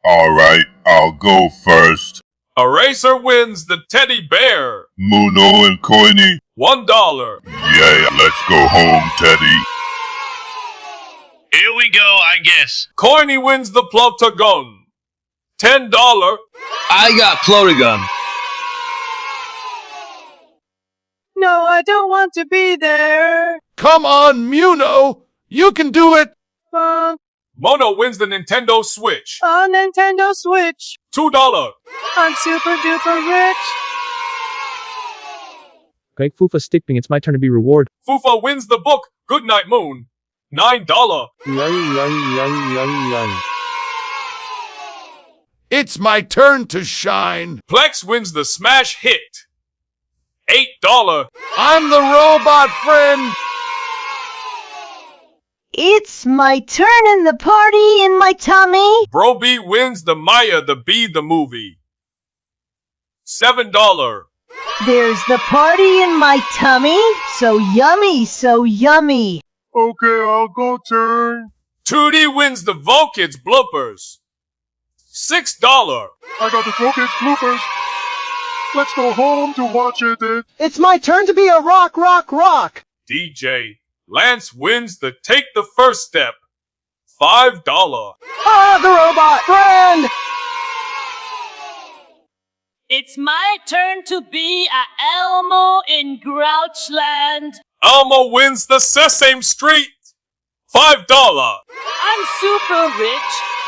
Alright, I'll go first. Eraser wins the teddy bear. Muno and Coiny? $1. Yeah, let's go home, Teddy. Here we go, I guess. Coiny wins the Plotagon. $10. I got Plotagon. No, I don't want to be there. Come on, Muno! You can do it! Fun. Mono wins the Nintendo Switch. A Nintendo Switch. $2. I'm super duper rich. Greg Fufa Stickping, it's my turn to be reward. Fufa wins the book Goodnight Moon. $9. It's my turn to shine! Plex wins the smash hit. $8. I'm the robot friend! It's my turn in the party in my tummy. Broby wins the Maya the Bee the movie. $7. There's the party in my tummy. So yummy, so yummy. Okay, I'll go turn. 2D wins the Volkids bloopers. $6. I got the Focus bloopers. Let's go home to watch it. It's my turn to be a rock. DJ Lance wins the Take the First Step. $5. Ah, the robot friend. It's my turn to be a Elmo in Grouchland. Elmo wins the Sesame Street. $5. I'm super rich.